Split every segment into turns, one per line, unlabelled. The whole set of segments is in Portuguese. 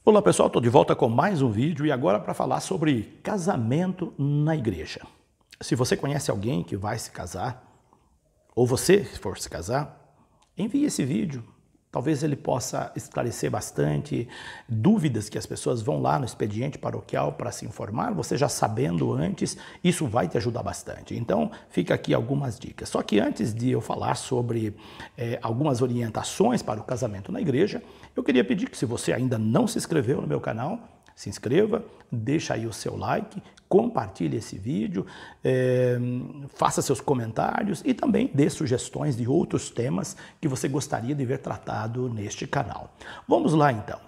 Olá pessoal, estou de volta com mais um vídeo e agora para falar sobre casamento na igreja. Se você conhece alguém que vai se casar, ou você for se casar, envie esse vídeo. Talvez ele possa esclarecer bastante dúvidas que as pessoas vão lá no expediente paroquial para se informar. Você já sabendo antes, isso vai te ajudar bastante. Então, fica aqui algumas dicas. Só que antes de eu falar sobre algumas orientações para o casamento na igreja, eu queria pedir que se você ainda não se inscreveu no meu canal, se inscreva, deixa aí o seu like, compartilhe esse vídeo, faça seus comentários e também dê sugestões de outros temas que você gostaria de ver tratado neste canal. Vamos lá então.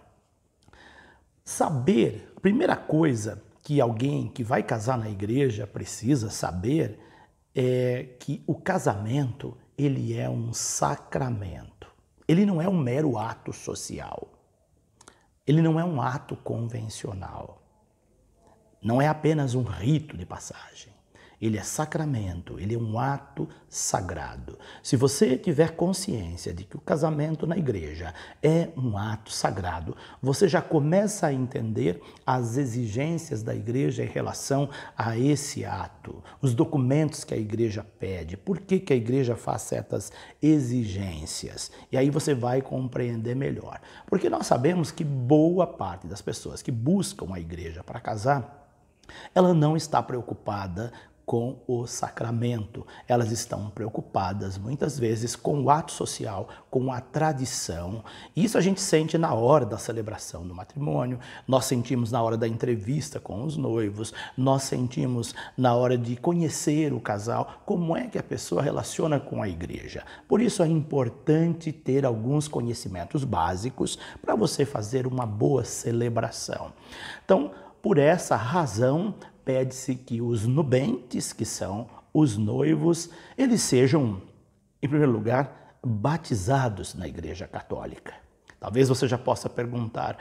Saber, a primeira coisa que alguém que vai casar na igreja precisa saber é que o casamento, ele é um sacramento. Ele não é um mero ato social. Ele não é um ato convencional. Não é apenas um rito de passagem. Ele é sacramento, ele é um ato sagrado. Se você tiver consciência de que o casamento na igreja é um ato sagrado, você já começa a entender as exigências da igreja em relação a esse ato, os documentos que a igreja pede, por que a igreja faz certas exigências. E aí você vai compreender melhor. Porque nós sabemos que boa parte das pessoas que buscam a igreja para casar, ela não está preocupada com o sacramento. Elas estão preocupadas, muitas vezes, com o ato social, com a tradição. Isso a gente sente na hora da celebração do matrimônio, nós sentimos na hora da entrevista com os noivos, nós sentimos na hora de conhecer o casal, como é que a pessoa relaciona com a igreja. Por isso é importante ter alguns conhecimentos básicos para você fazer uma boa celebração. Então, por essa razão, pede-se que os nubentes, que são os noivos, eles sejam, em primeiro lugar, batizados na Igreja Católica. Talvez você já possa perguntar,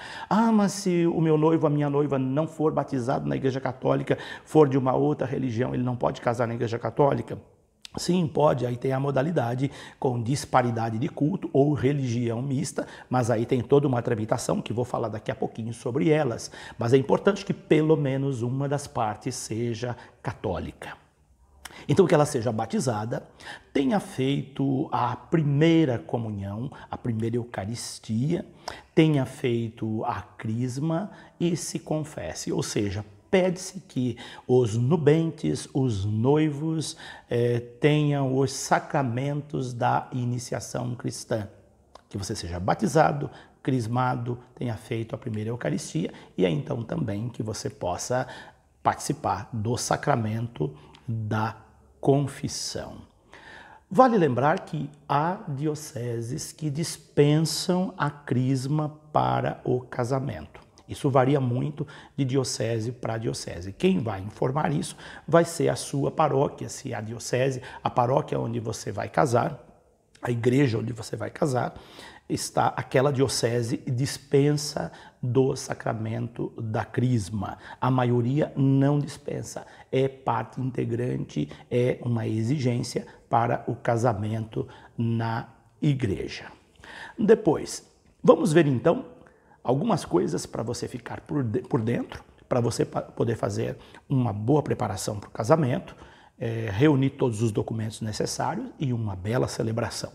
mas se o meu noivo, a minha noiva não for batizado na Igreja Católica, for de uma outra religião, ele não pode casar na Igreja Católica? Sim, pode, aí tem a modalidade com disparidade de culto ou religião mista, mas aí tem toda uma tramitação que vou falar daqui a pouquinho sobre elas. Mas é importante que pelo menos uma das partes seja católica. Então que ela seja batizada, tenha feito a primeira comunhão, a primeira Eucaristia, tenha feito a crisma e se confesse, ou seja, pede-se que os nubentes, os noivos, tenham os sacramentos da iniciação cristã. Que você seja batizado, crismado, tenha feito a primeira Eucaristia e aí então também que você possa participar do sacramento da confissão. Vale lembrar que há dioceses que dispensam a crisma para o casamento. Isso varia muito de diocese para diocese. Quem vai informar isso vai ser a sua paróquia, se a diocese, a paróquia onde você vai casar, a igreja onde você vai casar, está aquela diocese dispensa do sacramento da crisma. A maioria não dispensa, é parte integrante, é uma exigência para o casamento na igreja. Depois, vamos ver então algumas coisas para você ficar por dentro, para você poder fazer uma boa preparação para o casamento, reunir todos os documentos necessários e uma bela celebração.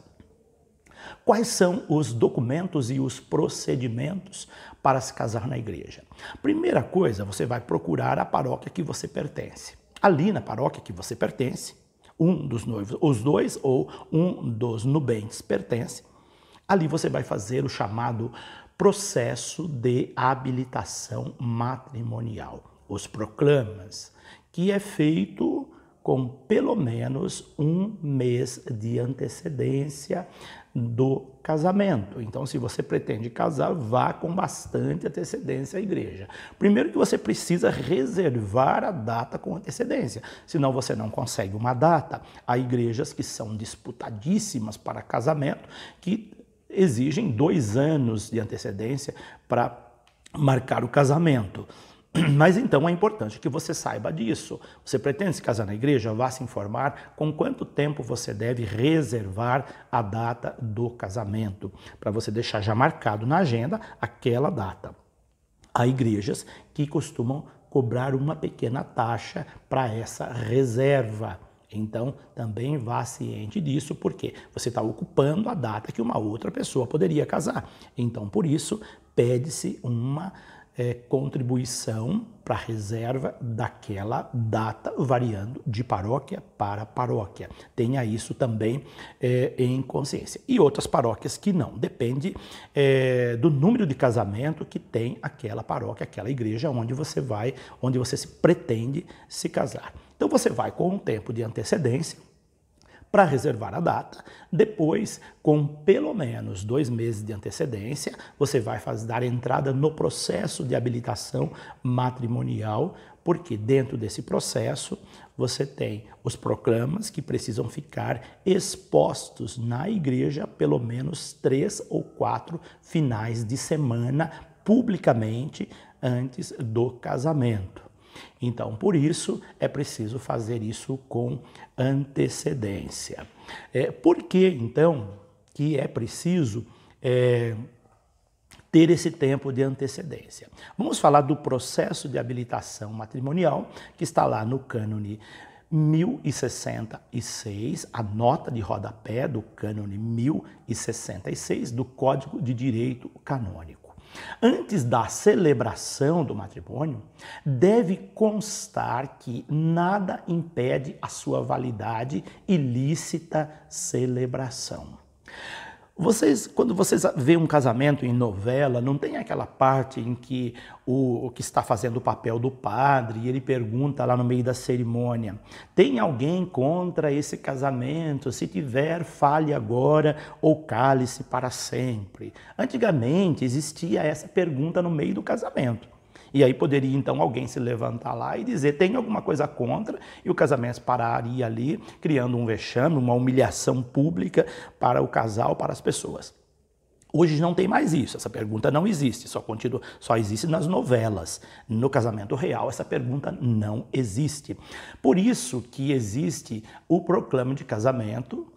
Quais são os documentos e os procedimentos para se casar na igreja? Primeira coisa, você vai procurar a paróquia que você pertence. Ali na paróquia que você pertence, um dos noivos, os dois ou um dos nubentes pertence, ali você vai fazer o chamado processo de habilitação matrimonial, os proclamas, que é feito com pelo menos um mês de antecedência do casamento. Então, se você pretende casar, vá com bastante antecedência à igreja. Primeiro que você precisa reservar a data com antecedência, senão você não consegue uma data. Há igrejas que são disputadíssimas para casamento, que exigem 2 anos de antecedência para marcar o casamento. Mas então é importante que você saiba disso. Você pretende se casar na igreja? Vá se informar com quanto tempo você deve reservar a data do casamento, para você deixar já marcado na agenda aquela data. Há igrejas que costumam cobrar uma pequena taxa para essa reserva. Então, também vá ciente disso, porque você está ocupando a data que uma outra pessoa poderia casar. Então, por isso, pede-se uma contribuição para a reserva daquela data, variando de paróquia para paróquia. Tenha isso também em consciência. E outras paróquias que não, depende do número de casamento que tem aquela paróquia, aquela igreja onde você vai, onde você se pretende se casar. Então você vai com um tempo de antecedência para reservar a data. Depois, com pelo menos 2 meses de antecedência, você vai dar entrada no processo de habilitação matrimonial, porque dentro desse processo você tem os proclamas que precisam ficar expostos na igreja pelo menos 3 ou 4 finais de semana publicamente antes do casamento. Então, por isso, é preciso fazer isso com antecedência. Por que, então, que é preciso ter esse tempo de antecedência? Vamos falar do processo de habilitação matrimonial, que está lá no cânone 1066, a nota de rodapé do cânone 1066 do Código de Direito Canônico. Antes da celebração do matrimônio, deve constar que nada impede a sua validade e lícita celebração. Quando vocês veem um casamento em novela, não tem aquela parte em que o que está fazendo o papel do padre, e ele pergunta lá no meio da cerimônia: tem alguém contra esse casamento? Se tiver, fale agora ou cale-se para sempre. Antigamente existia essa pergunta no meio do casamento. E aí poderia então alguém se levantar lá e dizer: tem alguma coisa contra? E o casamento pararia ali, criando um vexame, uma humilhação pública para o casal, para as pessoas. Hoje não tem mais isso, essa pergunta não existe, só existe nas novelas. No casamento real, essa pergunta não existe. Por isso que existe o proclama de casamento,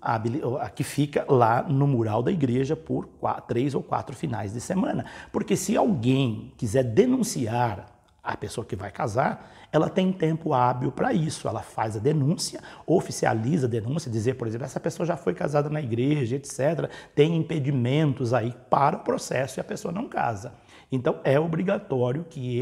que fica lá no mural da igreja por 3 ou 4 finais de semana. Porque se alguém quiser denunciar a pessoa que vai casar, ela tem tempo hábil para isso. Ela faz a denúncia, oficializa a denúncia, dizer, por exemplo, essa pessoa já foi casada na igreja, etc. Tem impedimentos aí para o processo e a pessoa não casa. Então, é obrigatório que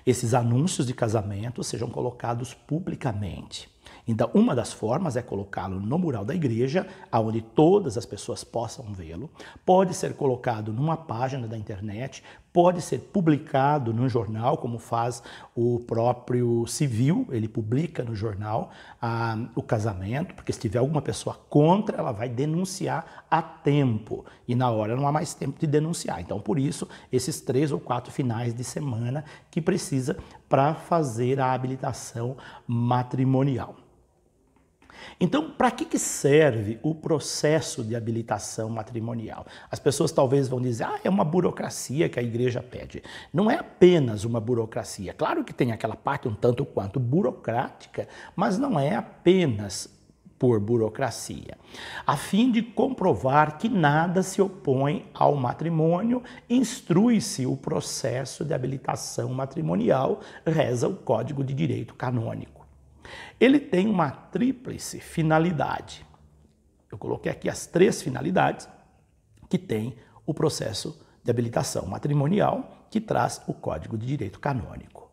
esses anúncios de casamento sejam colocados publicamente. Então, uma das formas é colocá-lo no mural da igreja, onde todas as pessoas possam vê-lo. Pode ser colocado numa página da internet, pode ser publicado no jornal, como faz o próprio civil, ele publica no jornal o casamento, porque se tiver alguma pessoa contra, ela vai denunciar a tempo, e na hora não há mais tempo de denunciar. Então, por isso, esses 3 ou 4 finais de semana que precisa para fazer a habilitação matrimonial. Então, para que serve o processo de habilitação matrimonial? As pessoas talvez vão dizer: é uma burocracia que a igreja pede. Não é apenas uma burocracia. Claro que tem aquela parte um tanto quanto burocrática, mas não é apenas por burocracia. A fim de comprovar que nada se opõe ao matrimônio, instrui-se o processo de habilitação matrimonial, reza o Código de Direito Canônico. Ele tem uma tríplice finalidade. Eu coloquei aqui as 3 finalidades que tem o processo de habilitação matrimonial, que traz o Código de Direito Canônico.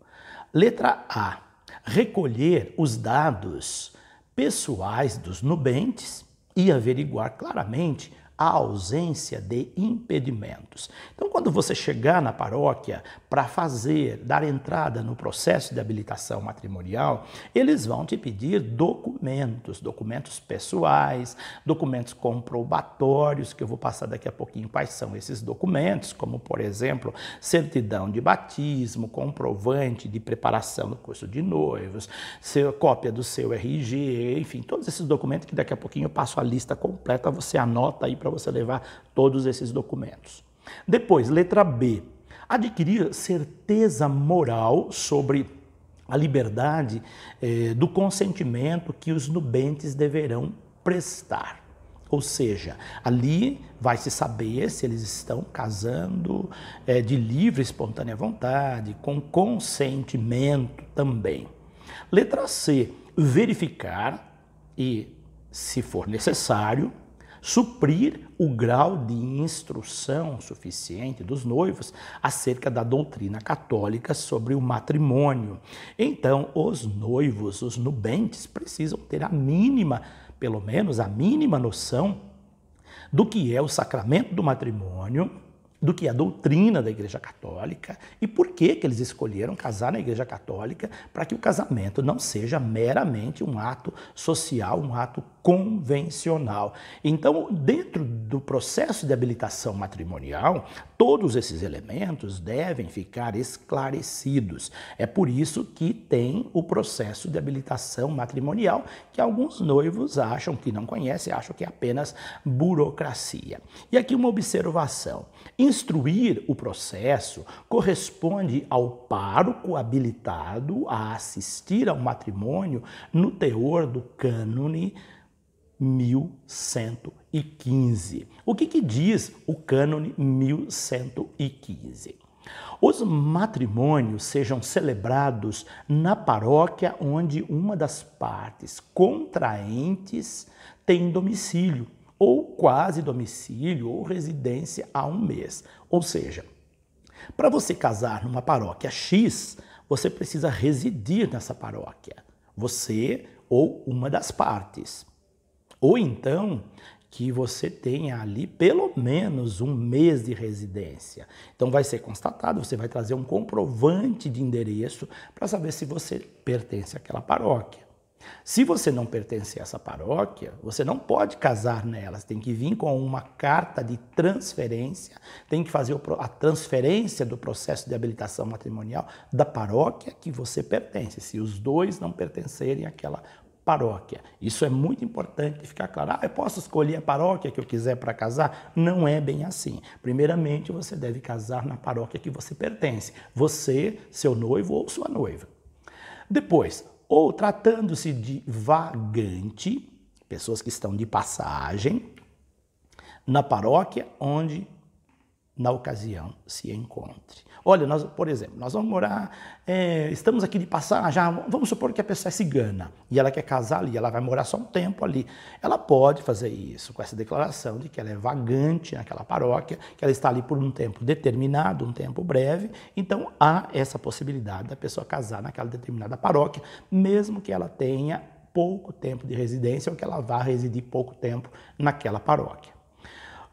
Letra A: recolher os dados pessoais dos nubentes e averiguar claramente a ausência de impedimentos. Então, quando você chegar na paróquia para dar entrada no processo de habilitação matrimonial, eles vão te pedir documentos pessoais, documentos comprobatórios, que eu vou passar daqui a pouquinho quais são esses documentos, como, por exemplo, certidão de batismo, comprovante de preparação do curso de noivos, cópia do seu RG, enfim, todos esses documentos que daqui a pouquinho eu passo a lista completa, você anota aí para você levar todos esses documentos. Depois, letra B: adquirir certeza moral sobre a liberdade do consentimento que os nubentes deverão prestar. Ou seja, ali vai se saber se eles estão casando de livre e espontânea vontade, com consentimento também. Letra C, verificar e, se for necessário, suprir o grau de instrução suficiente dos noivos acerca da doutrina católica sobre o matrimônio. Então, os noivos, os nubentes, precisam ter a mínima, pelo menos a mínima noção do que é o sacramento do matrimônio, do que é a doutrina da Igreja Católica e por que eles escolheram casar na Igreja Católica, para que o casamento não seja meramente um ato social, um ato convencional. Então, dentro do processo de habilitação matrimonial, todos esses elementos devem ficar esclarecidos. É por isso que tem o processo de habilitação matrimonial, que alguns noivos acham que não conhecem, acham que é apenas burocracia. E aqui uma observação. Instruir o processo corresponde ao pároco habilitado a assistir ao matrimônio no teor do cânone 1115. O que diz o cânone 1115? Os matrimônios sejam celebrados na paróquia onde uma das partes contraentes tem domicílio, ou quase domicílio, ou residência há um mês. Ou seja, para você casar numa paróquia X, você precisa residir nessa paróquia. Você ou uma das partes. Ou então, que você tenha ali pelo menos um mês de residência. Então vai ser constatado, você vai trazer um comprovante de endereço para saber se você pertence àquela paróquia. Se você não pertence a essa paróquia, você não pode casar nela, você tem que vir com uma carta de transferência, tem que fazer a transferência do processo de habilitação matrimonial da paróquia que você pertence, se os dois não pertencerem àquela paróquia. Isso é muito importante ficar claro. Eu posso escolher a paróquia que eu quiser para casar? Não é bem assim. Primeiramente, você deve casar na paróquia que você pertence. Você, seu noivo ou sua noiva. Depois, ou tratando-se de vagante, pessoas que estão de passagem, na paróquia onde, na ocasião, se encontre. Olha, por exemplo, nós vamos morar, estamos aqui de passagem, vamos supor que a pessoa é cigana e ela quer casar ali, ela vai morar só um tempo ali. Ela pode fazer isso com essa declaração de que ela é vagante naquela paróquia, que ela está ali por um tempo determinado, um tempo breve. Então, há essa possibilidade da pessoa casar naquela determinada paróquia, mesmo que ela tenha pouco tempo de residência ou que ela vá residir pouco tempo naquela paróquia.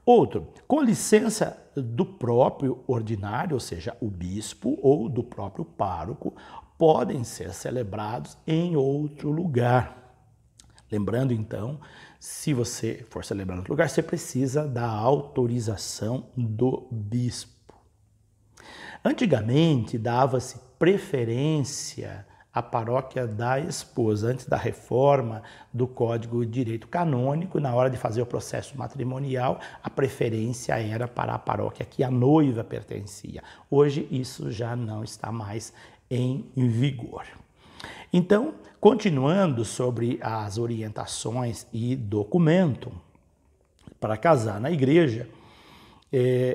Outro, com licença do próprio ordinário, ou seja, o bispo ou do próprio pároco, podem ser celebrados em outro lugar. Lembrando, então, se você for celebrar em outro lugar, você precisa da autorização do bispo. Antigamente, dava-se preferência a paróquia da esposa. Antes da reforma do Código de Direito Canônico, na hora de fazer o processo matrimonial, a preferência era para a paróquia que a noiva pertencia. Hoje isso já não está mais em vigor. Então, continuando sobre as orientações e documento para casar na igreja,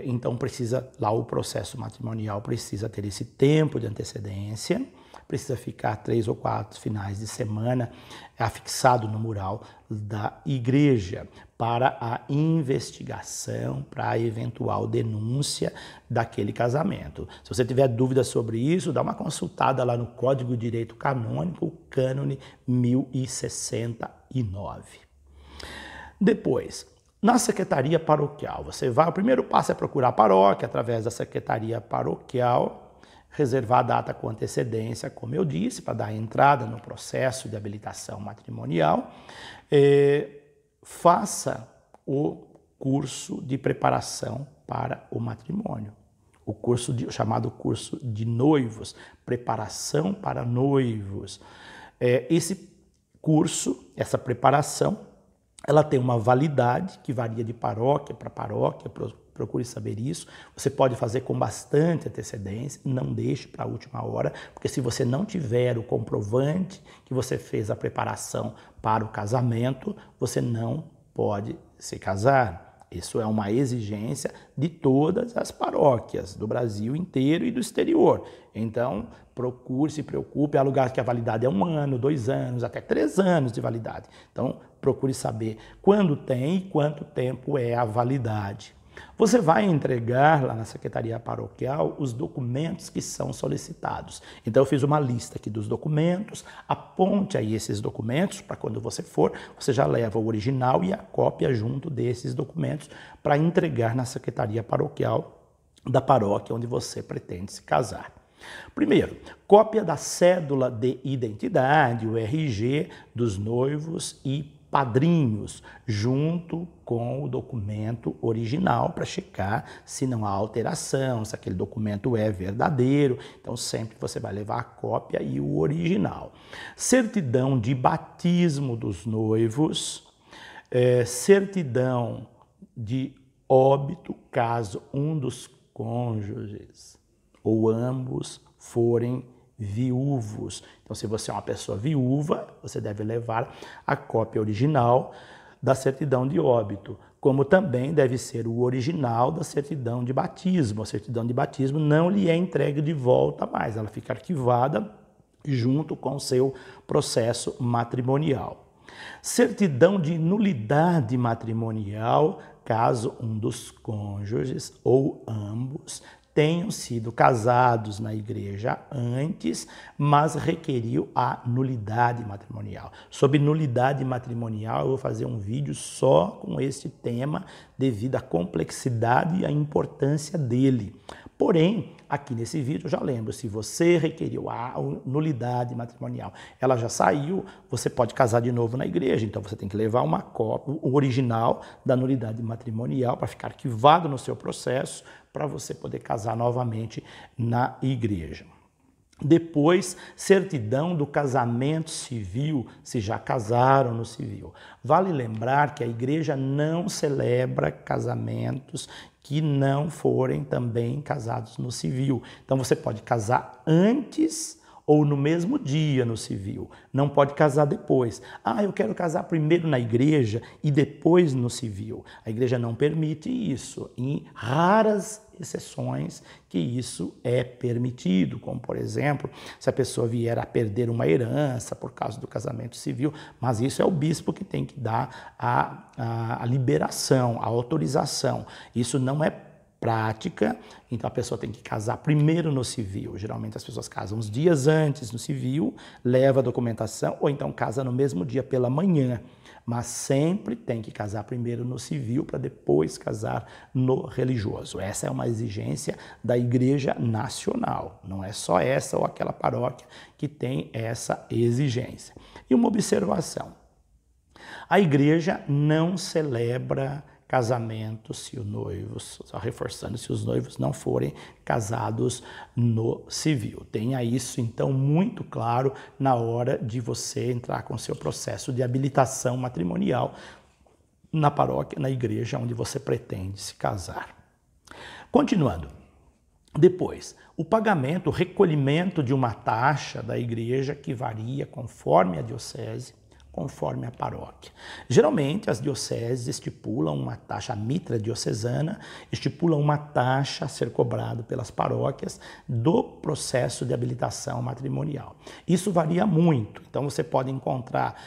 então precisa, lá o processo matrimonial precisa ter esse tempo de antecedência, precisa ficar 3 ou 4 finais de semana afixado no mural da igreja para a investigação, para a eventual denúncia daquele casamento. Se você tiver dúvidas sobre isso, dá uma consultada lá no Código de Direito Canônico, o cânone 1069. Depois, na secretaria paroquial, você vai, o primeiro passo é procurar a paróquia através da secretaria paroquial, reservar a data com antecedência, como eu disse, para dar entrada no processo de habilitação matrimonial. Faça o curso de preparação para o matrimônio, o chamado curso de noivos, preparação para noivos. Esse curso, essa preparação, ela tem uma validade que varia de paróquia para paróquia, procure saber isso. Você pode fazer com bastante antecedência, não deixe para a última hora, porque se você não tiver o comprovante que você fez a preparação para o casamento, você não pode se casar. Isso é uma exigência de todas as paróquias do Brasil inteiro e do exterior. Então, procure, se preocupe, há lugares que a validade é 1 ano, 2 anos, até 3 anos de validade. Então, procure saber quando tem e quanto tempo é a validade. Você vai entregar lá na Secretaria Paroquial os documentos que são solicitados. Então, eu fiz uma lista aqui dos documentos, aponte aí esses documentos para quando você for, você já leva o original e a cópia junto desses documentos para entregar na Secretaria Paroquial da paróquia onde você pretende se casar. Primeiro, cópia da cédula de identidade, o RG dos noivos e padrinhos, junto com o documento original para checar se não há alteração, se aquele documento é verdadeiro. Então, sempre você vai levar a cópia e o original. Certidão de batismo dos noivos, certidão de óbito, caso um dos cônjuges ou ambos forem viúvos. Então, se você é uma pessoa viúva, você deve levar a cópia original da certidão de óbito, como também deve ser o original da certidão de batismo. A certidão de batismo não lhe é entregue de volta mais, ela fica arquivada junto com o seu processo matrimonial. Certidão de nulidade matrimonial, caso um dos cônjuges ou ambos tenham sido casados na igreja antes, mas requeriu a nulidade matrimonial. Sobre nulidade matrimonial, eu vou fazer um vídeo só com esse tema, devido à complexidade e à importância dele. Porém, aqui nesse vídeo eu já lembro, se você requeriu a nulidade matrimonial, ela já saiu, você pode casar de novo na igreja, então você tem que levar uma cópia, o original da nulidade matrimonial para ficar arquivado no seu processo, para você poder casar novamente na igreja. Depois, certidão do casamento civil, se já casaram no civil. Vale lembrar que a igreja não celebra casamentos que não forem também casados no civil. Então, você pode casar antes ou no mesmo dia no civil. Não pode casar depois. Ah, eu quero casar primeiro na igreja e depois no civil. A igreja não permite isso. Em raras exceções que isso é permitido, como por exemplo, se a pessoa vier a perder uma herança por causa do casamento civil, mas isso é o bispo que tem que dar a liberação, a autorização. Isso não é prática, então a pessoa tem que casar primeiro no civil. Geralmente as pessoas casam uns dias antes no civil, leva a documentação, ou então casa no mesmo dia pela manhã. Mas sempre tem que casar primeiro no civil para depois casar no religioso. Essa é uma exigência da Igreja Nacional. Não é só essa ou aquela paróquia que tem essa exigência. E uma observação. A igreja não celebra casamentos se o noivo, só reforçando, se os noivos não forem casados no civil. Tenha isso, então, muito claro na hora de você entrar com o seu processo de habilitação matrimonial na paróquia, na igreja onde você pretende se casar. Continuando. Depois, o pagamento, o recolhimento de uma taxa da igreja que varia conforme a diocese, conforme a paróquia. Geralmente, as dioceses estipulam uma taxa, a mitra diocesana estipula uma taxa a ser cobrada pelas paróquias do processo de habilitação matrimonial. Isso varia muito, então você pode encontrar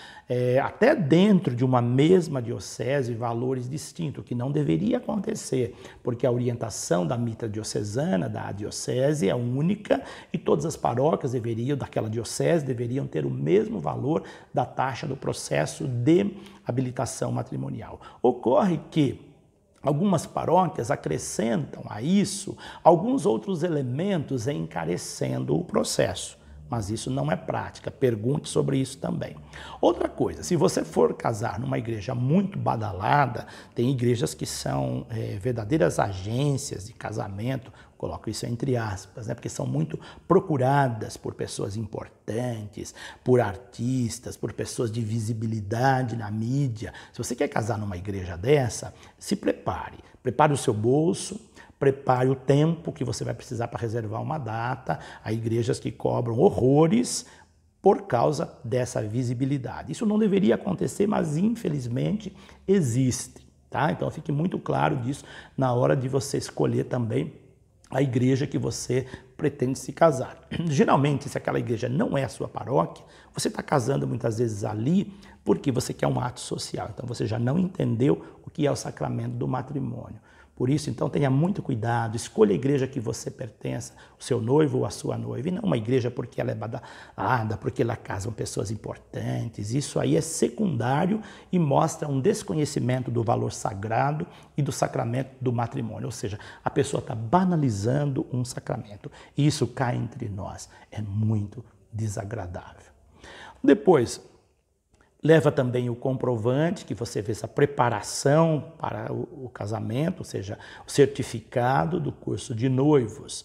até dentro de uma mesma diocese valores distintos, o que não deveria acontecer, porque a orientação da mitra diocesana, da diocese, é única e todas as paróquias daquela diocese deveriam ter o mesmo valor da taxa do processo de habilitação matrimonial. Ocorre que algumas paróquias acrescentam a isso alguns outros elementos encarecendo o processo. Mas isso não é prática, pergunte sobre isso também. Outra coisa, se você for casar numa igreja muito badalada, tem igrejas que são verdadeiras agências de casamento, coloco isso entre aspas, porque são muito procuradas por pessoas importantes, por artistas, por pessoas de visibilidade na mídia. Se você quer casar numa igreja dessa, se prepare. Prepare o seu bolso, prepare o tempo que você vai precisar para reservar uma data. Há igrejas que cobram horrores por causa dessa visibilidade. Isso não deveria acontecer, mas infelizmente existe, tá? Então fique muito claro disso na hora de você escolher também a igreja que você pretende se casar. Geralmente, se aquela igreja não é a sua paróquia, você está casando muitas vezes ali porque você quer um ato social. Então você já não entendeu o que é o sacramento do matrimônio. Por isso, então, tenha muito cuidado, escolha a igreja que você pertença, o seu noivo ou a sua noiva, e não uma igreja porque ela é badalada, porque lá casam pessoas importantes. Isso aí é secundário e mostra um desconhecimento do valor sagrado e do sacramento do matrimônio. Ou seja, a pessoa está banalizando um sacramento. E isso cá entre nós é muito desagradável. Depois, leva também o comprovante, que você fez a preparação para o casamento, ou seja, o certificado do curso de noivos.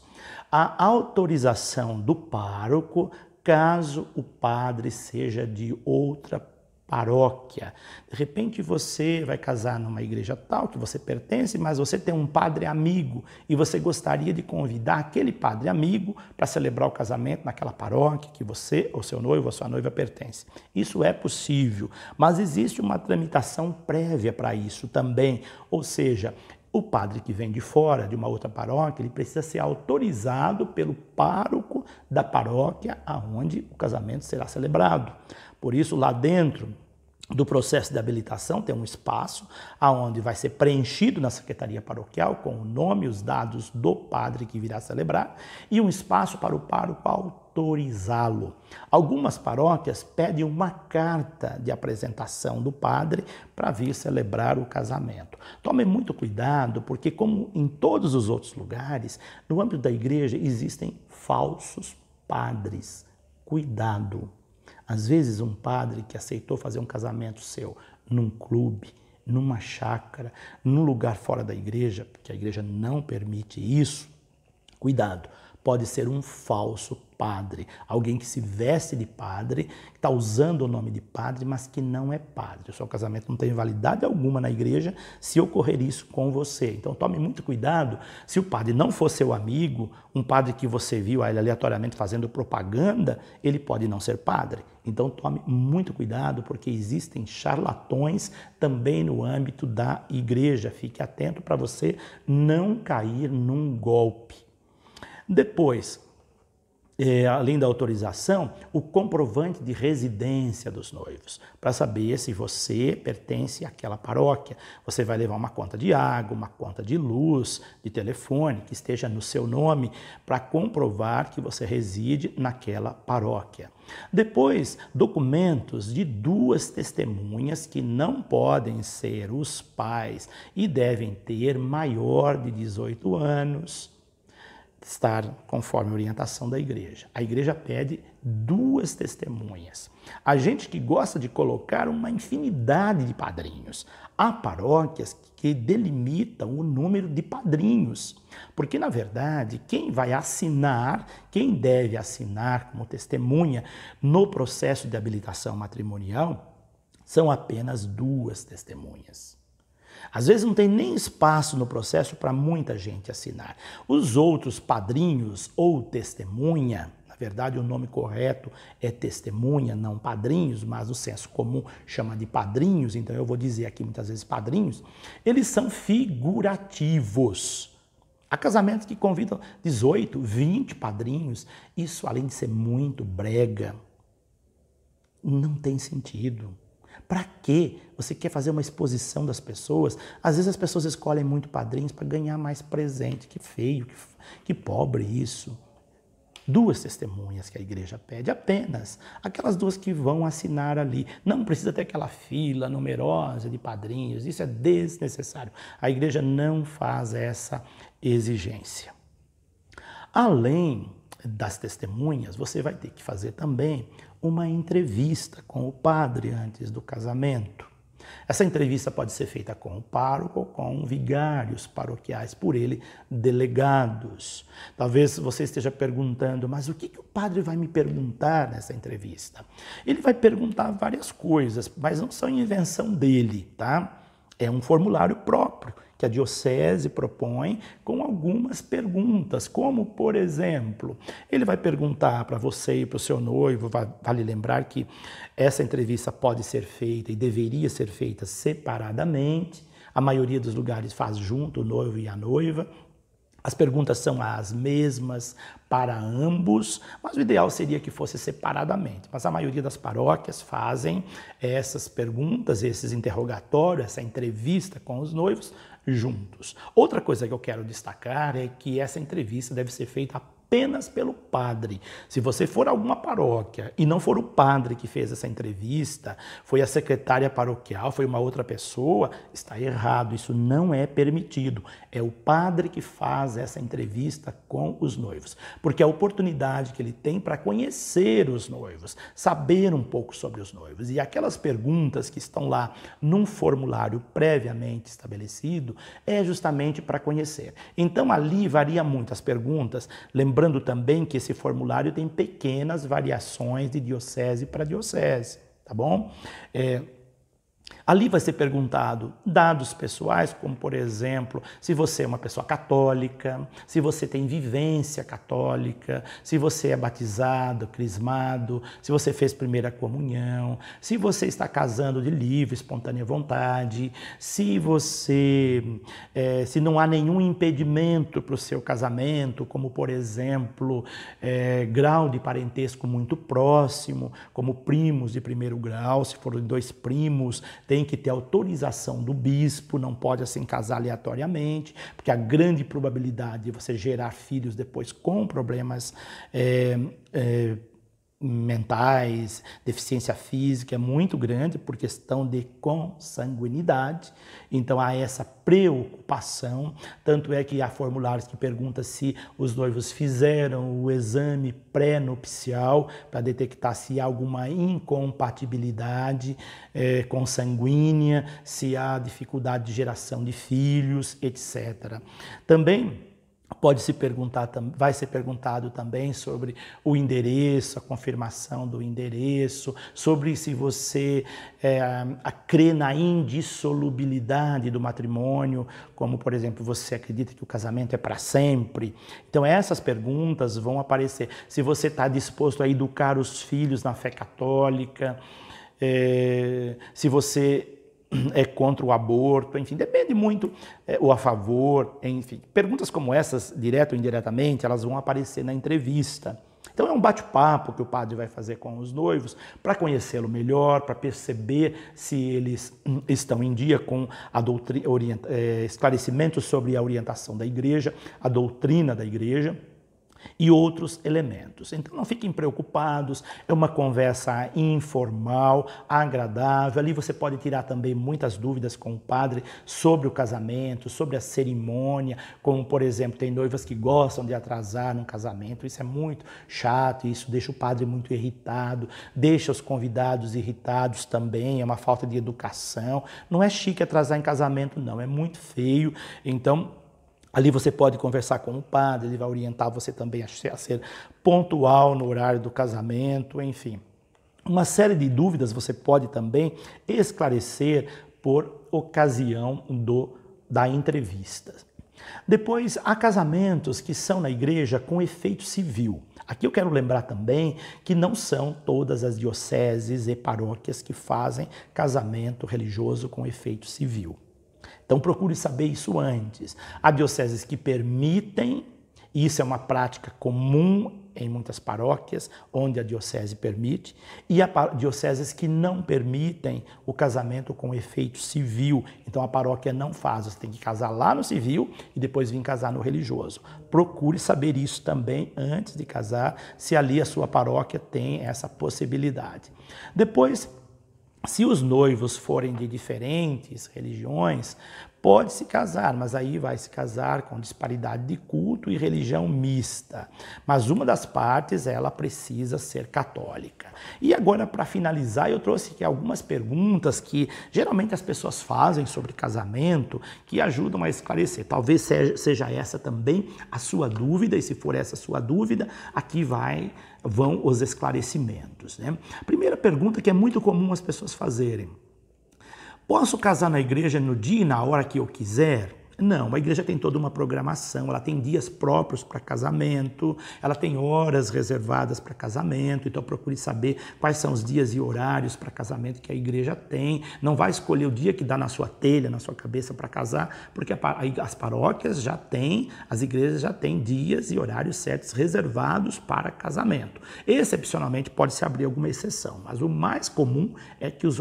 A autorização do pároco, caso o padre seja de outra paróquia. De repente você vai casar numa igreja tal que você pertence, mas você tem um padre amigo e você gostaria de convidar aquele padre amigo para celebrar o casamento naquela paróquia que você, ou seu noivo, ou sua noiva pertence. Isso é possível, mas existe uma tramitação prévia para isso também, ou seja, o padre que vem de fora, de uma outra paróquia, ele precisa ser autorizado pelo pároco da paróquia aonde o casamento será celebrado. Por isso, lá dentro do processo de habilitação tem um espaço aonde vai ser preenchido na secretaria paroquial com o nome e os dados do padre que virá celebrar e um espaço para o pároco autorizá-lo. Algumas paróquias pedem uma carta de apresentação do padre para vir celebrar o casamento. Tome muito cuidado, porque como em todos os outros lugares, no âmbito da igreja existem falsos padres. Cuidado! Às vezes um padre que aceitou fazer um casamento seu num clube, numa chácara, num lugar fora da igreja, porque a igreja não permite isso, cuidado, pode ser um falso padre, alguém que se veste de padre, que está usando o nome de padre, mas que não é padre. O seu casamento não tem validade alguma na igreja se ocorrer isso com você. Então tome muito cuidado, se o padre não for seu amigo, um padre que você viu ele aleatoriamente fazendo propaganda, ele pode não ser padre. Então tome muito cuidado, porque existem charlatões também no âmbito da igreja. Fique atento para você não cair num golpe. Depois, além da autorização, o comprovante de residência dos noivos, para saber se você pertence àquela paróquia. Você vai levar uma conta de água, uma conta de luz, de telefone, que esteja no seu nome, para comprovar que você reside naquela paróquia. Depois, documentos de 2 testemunhas que não podem ser os pais e devem ter maior de 18 anos, estar conforme a orientação da igreja. A igreja pede 2 testemunhas. A gente que gosta de colocar uma infinidade de padrinhos. Há paróquias que delimitam o número de padrinhos, porque na verdade quem vai assinar, quem deve assinar como testemunha no processo de habilitação matrimonial são apenas 2 testemunhas. Às vezes não tem nem espaço no processo para muita gente assinar. Os outros padrinhos ou testemunha, na verdade o nome correto é testemunha, não padrinhos, mas o senso comum chama de padrinhos, então eu vou dizer aqui muitas vezes padrinhos, eles são figurativos. Há casamentos que convidam 18, 20 padrinhos, isso além de ser muito brega, não tem sentido. Para quê? Você quer fazer uma exposição das pessoas? Às vezes as pessoas escolhem muito padrinhos para ganhar mais presente. Que feio, que pobre isso. 2 testemunhas que a igreja pede, apenas. Aquelas 2 que vão assinar ali. Não precisa ter aquela fila numerosa de padrinhos. Isso é desnecessário. A igreja não faz essa exigência. Além das testemunhas, você vai ter que fazer também uma entrevista com o padre antes do casamento. Essa entrevista pode ser feita com o pároco ou com vigários paroquiais, por ele delegados. Talvez você esteja perguntando, mas o que o padre vai me perguntar nessa entrevista? Ele vai perguntar várias coisas, mas não são invenção dele, tá? É um formulário próprio que a diocese propõe com algumas perguntas, como, por exemplo, ele vai perguntar para você e para o seu noivo, vale lembrar que essa entrevista pode ser feita e deveria ser feita separadamente, a maioria dos lugares faz junto o noivo e a noiva. As perguntas são as mesmas para ambos, mas o ideal seria que fosse separadamente. Mas a maioria das paróquias fazem essas perguntas, esses interrogatórios, essa entrevista com os noivos juntos. Outra coisa que eu quero destacar é que essa entrevista deve ser feita apenas pelo padre. Se você for a alguma paróquia e não for o padre que fez essa entrevista, foi a secretária paroquial, foi uma outra pessoa, está errado, isso não é permitido. É o padre que faz essa entrevista com os noivos, porque é a oportunidade que ele tem para conhecer os noivos, saber um pouco sobre os noivos. E aquelas perguntas que estão lá num formulário previamente estabelecido é justamente para conhecer. Então ali varia muito as perguntas, lembrando também que esse formulário tem pequenas variações de diocese para diocese, tá bom? Ali vai ser perguntado dados pessoais, como, por exemplo, se você é uma pessoa católica, se você tem vivência católica, se você é batizado, crismado, se você fez primeira comunhão, se você está casando de livre, espontânea vontade, se não há nenhum impedimento para o seu casamento, como, por exemplo, grau de parentesco muito próximo, como primos de primeiro grau, se forem dois primos, tem que ter autorização do bispo, não pode assim casar aleatoriamente, porque a grande probabilidade de você gerar filhos depois com problemas mentais, deficiência física é muito grande por questão de consanguinidade. Então há essa preocupação, tanto é que há formulários que perguntam se os noivos fizeram o exame pré-nupcial para detectar se há alguma incompatibilidade consanguínea, se há dificuldade de geração de filhos, etc. Também vai ser perguntado também sobre o endereço, a confirmação do endereço, sobre se você crê na indissolubilidade do matrimônio, como, por exemplo, você acredita que o casamento é para sempre. Então, essas perguntas vão aparecer. Se você está disposto a educar os filhos na fé católica, se você é contra o aborto, enfim, depende muito, ou a favor, enfim. Perguntas como essas, direto ou indiretamente, elas vão aparecer na entrevista. Então é um bate-papo que o padre vai fazer com os noivos para conhecê-lo melhor, para perceber se eles estão em dia com a esclarecimentos sobre a orientação da igreja, a doutrina da igreja e outros elementos. Então não fiquem preocupados, é uma conversa informal, agradável. Ali você pode tirar também muitas dúvidas com o padre sobre o casamento, sobre a cerimônia, como, por exemplo, tem noivas que gostam de atrasar no casamento, isso é muito chato, isso deixa o padre muito irritado, deixa os convidados irritados também, é uma falta de educação. Não é chique atrasar em casamento, não, é muito feio. Então ali você pode conversar com o padre, ele vai orientar você também a ser pontual no horário do casamento, enfim. Uma série de dúvidas você pode também esclarecer por ocasião da entrevista. Depois, há casamentos que são na igreja com efeito civil. Aqui eu quero lembrar também que não são todas as dioceses e paróquias que fazem casamento religioso com efeito civil. Então procure saber isso antes. Há dioceses que permitem, e isso é uma prática comum em muitas paróquias, onde a diocese permite, e há dioceses que não permitem o casamento com efeito civil. Então a paróquia não faz, você tem que casar lá no civil e depois vir casar no religioso. Procure saber isso também antes de casar, se ali a sua paróquia tem essa possibilidade. Depois, se os noivos forem de diferentes religiões, pode se casar, mas aí vai se casar com disparidade de culto e religião mista. Mas uma das partes, ela precisa ser católica. E agora, para finalizar, eu trouxe aqui algumas perguntas que geralmente as pessoas fazem sobre casamento, que ajudam a esclarecer. Talvez seja essa também a sua dúvida, e se for essa a sua dúvida, aqui vão os esclarecimentos, né? Primeira pergunta que é muito comum as pessoas fazerem: posso casar na igreja no dia e na hora que eu quiser? Não, a igreja tem toda uma programação, ela tem dias próprios para casamento, ela tem horas reservadas para casamento, então procure saber quais são os dias e horários para casamento que a igreja tem. Não vai escolher o dia que dá na sua telha, na sua cabeça para casar, porque as paróquias já têm, as igrejas já têm dias e horários certos reservados para casamento. Excepcionalmente pode-se abrir alguma exceção, mas o mais comum é que os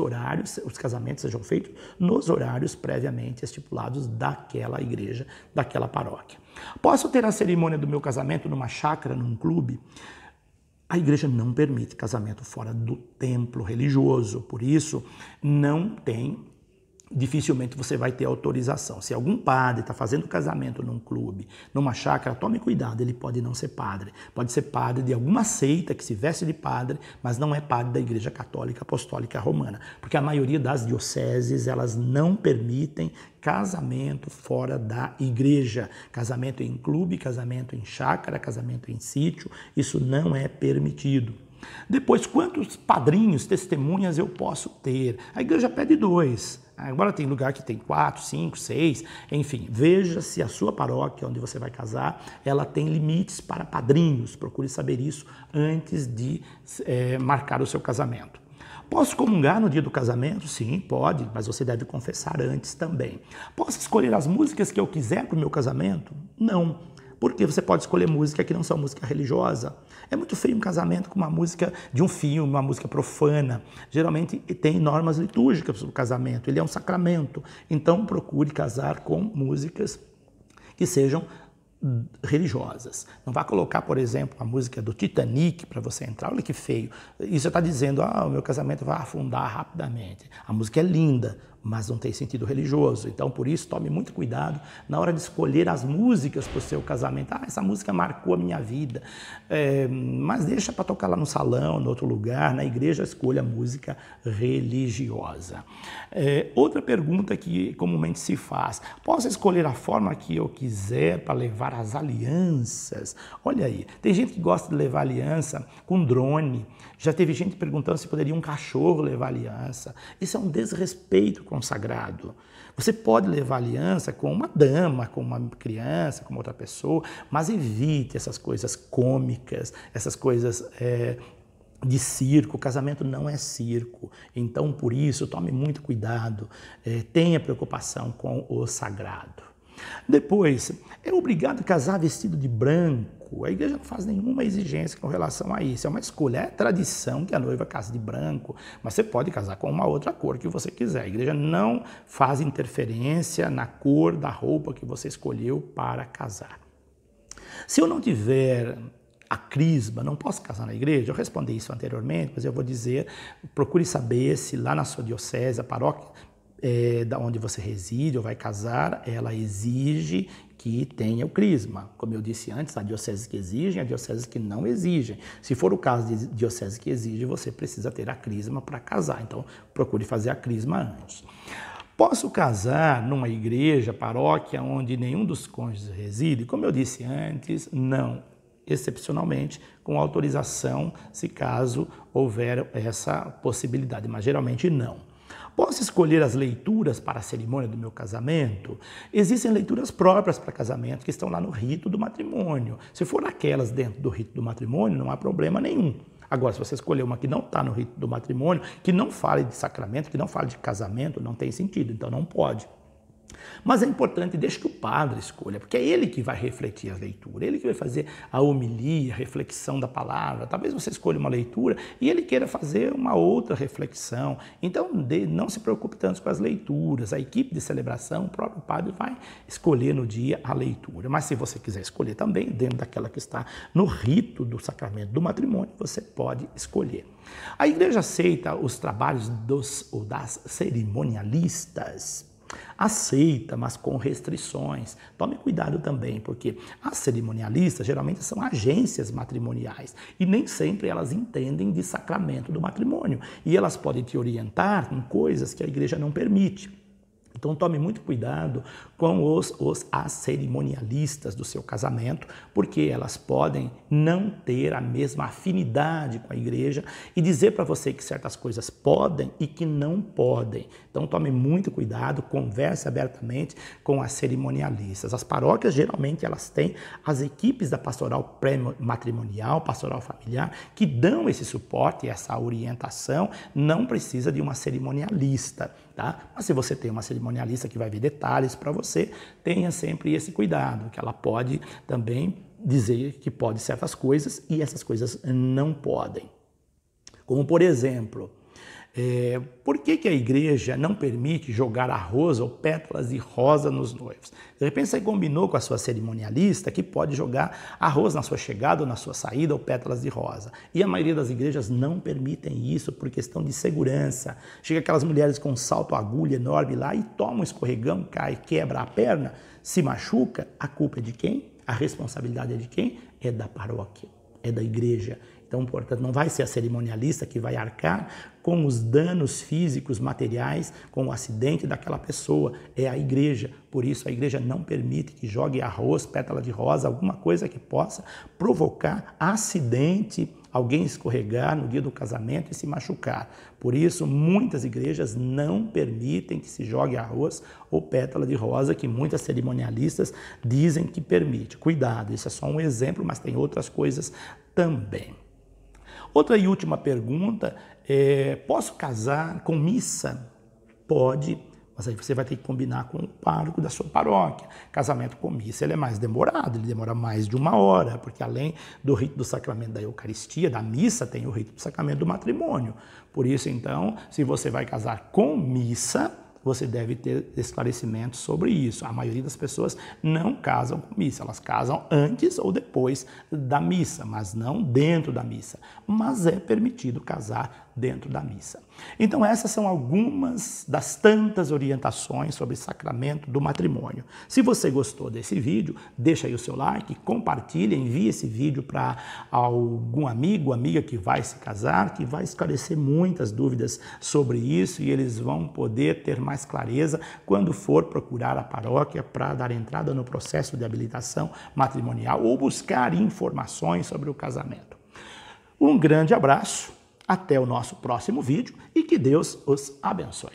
casamentos sejam feitos nos horários previamente estipulados daquela igreja, daquela paróquia. Posso ter a cerimônia do meu casamento numa chácara, num clube? A igreja não permite casamento fora do templo religioso, por isso dificilmente você vai ter autorização. Se algum padre está fazendo casamento num clube, numa chácara, tome cuidado, ele pode não ser padre. Pode ser padre de alguma seita que se veste de padre, mas não é padre da Igreja Católica Apostólica Romana, porque a maioria das dioceses, elas não permitem casamento fora da igreja. Casamento em clube, casamento em chácara, casamento em sítio, isso não é permitido. Depois, quantos padrinhos, testemunhas eu posso ter? A igreja pede 2. Agora tem lugar que tem 4, 5, 6, enfim. Veja se a sua paróquia, onde você vai casar, ela tem limites para padrinhos. Procure saber isso antes de marcar o seu casamento. Posso comungar no dia do casamento? Sim, pode, mas você deve confessar antes também. Posso escolher as músicas que eu quiser para o meu casamento? Não. Porque você pode escolher música que não são música religiosa. É muito feio um casamento com uma música de um filme, uma música profana. Geralmente tem normas litúrgicas para o casamento, ele é um sacramento. Então procure casar com músicas que sejam religiosas. Não vá colocar, por exemplo, a música do Titanic para você entrar. Olha que feio. Isso está dizendo, o meu casamento vai afundar rapidamente. A música é linda, mas não tem sentido religioso. Então, por isso, tome muito cuidado na hora de escolher as músicas para o seu casamento. Essa música marcou a minha vida, mas deixa para tocar lá no salão, em outro lugar, na igreja, escolha música religiosa. Outra pergunta que comumente se faz, posso escolher a forma que eu quiser para levar as alianças? Olha aí, tem gente que gosta de levar aliança com drone, já teve gente perguntando se poderia um cachorro levar aliança. Isso é um desrespeito com o sagrado. Você pode levar aliança com uma dama, com uma criança, com outra pessoa, mas evite essas coisas cômicas, essas coisas de circo. O casamento não é circo. Então, por isso, tome muito cuidado, tenha preocupação com o sagrado. Depois, é obrigado a casar vestido de branco. A igreja não faz nenhuma exigência com relação a isso. É uma escolha, é tradição que a noiva case de branco, mas você pode casar com uma outra cor que você quiser. A igreja não faz interferência na cor da roupa que você escolheu para casar. Se eu não tiver a crisma, não posso casar na igreja? Eu respondi isso anteriormente, mas eu vou dizer, procure saber se lá na sua diocese, a paróquia da onde você reside ou vai casar, ela exige que tenha o crisma. Como eu disse antes, há dioceses que exigem, há dioceses que não exigem. Se for o caso de diocese que exige, você precisa ter a crisma para casar. Então, procure fazer a crisma antes. Posso casar numa igreja, paróquia, onde nenhum dos cônjuges reside? Como eu disse antes, não. Excepcionalmente, com autorização, se caso houver essa possibilidade, mas geralmente não. Posso escolher as leituras para a cerimônia do meu casamento? Existem leituras próprias para casamento que estão lá no rito do matrimônio. Se for aquelas dentro do rito do matrimônio, não há problema nenhum. Agora, se você escolher uma que não está no rito do matrimônio, que não fale de sacramento, que não fale de casamento, não tem sentido, então não pode. Mas é importante, deixa que o padre escolha, porque é ele que vai refletir a leitura, ele que vai fazer a homilia, a reflexão da palavra. Talvez você escolha uma leitura e ele queira fazer uma outra reflexão. Então, não se preocupe tanto com as leituras. A equipe de celebração, o próprio padre vai escolher no dia a leitura. Mas se você quiser escolher também, dentro daquela que está no rito do sacramento do matrimônio, você pode escolher. A igreja aceita os trabalhos das cerimonialistas. Aceita, mas com restrições. Tome cuidado também, porque as cerimonialistas geralmente são agências matrimoniais e nem sempre elas entendem de sacramento do matrimônio. E elas podem te orientar em coisas que a igreja não permite. Então tome muito cuidado com as cerimonialistas do seu casamento, porque elas podem não ter a mesma afinidade com a igreja e dizer para você que certas coisas podem e que não podem. Então tome muito cuidado, converse abertamente com as cerimonialistas. As paróquias geralmente elas têm as equipes da pastoral pré-matrimonial, pastoral familiar, que dão esse suporte, essa orientação. Não precisa de uma cerimonialista, tá? Mas se você tem uma cerimonialista que vai ver detalhes para você, tenha sempre esse cuidado, que ela pode também dizer que pode certas coisas e essas coisas não podem. Como, por exemplo, por que a igreja não permite jogar arroz ou pétalas de rosa nos noivos? De repente você combinou com a sua cerimonialista que pode jogar arroz na sua chegada ou na sua saída ou pétalas de rosa. E a maioria das igrejas não permitem isso por questão de segurança. Chega aquelas mulheres com um salto agulha enorme lá e toma um escorregão, cai, quebra a perna, se machuca. A culpa é de quem? A responsabilidade é de quem? É da paróquia, é da igreja. Então, portanto, não vai ser a cerimonialista que vai arcar com os danos físicos, materiais, com o acidente daquela pessoa. É a igreja. Por isso, a igreja não permite que jogue arroz, pétala de rosa, alguma coisa que possa provocar acidente, alguém escorregar no dia do casamento e se machucar. Por isso, muitas igrejas não permitem que se jogue arroz ou pétala de rosa, que muitas cerimonialistas dizem que permite. Cuidado, isso é só um exemplo, mas tem outras coisas também. Outra e última pergunta, posso casar com missa? Pode, mas aí você vai ter que combinar com o pároco da sua paróquia. Casamento com missa ele é mais demorado, ele demora mais de 1 hora, porque além do rito do sacramento da Eucaristia, da missa, tem o rito do sacramento do matrimônio. Por isso, então, se você vai casar com missa, você deve ter esclarecimento sobre isso. A maioria das pessoas não casam com missa, elas casam antes ou depois da missa, mas não dentro da missa. Mas é permitido casar dentro da missa. Então essas são algumas das tantas orientações sobre o sacramento do matrimônio. Se você gostou desse vídeo, deixa aí o seu like, compartilha, envie esse vídeo para algum amigo, amiga que vai se casar, que vai esclarecer muitas dúvidas sobre isso e eles vão poder ter mais clareza quando for procurar a paróquia para dar entrada no processo de habilitação matrimonial ou buscar informações sobre o casamento. Um grande abraço, até o nosso próximo vídeo e que Deus os abençoe.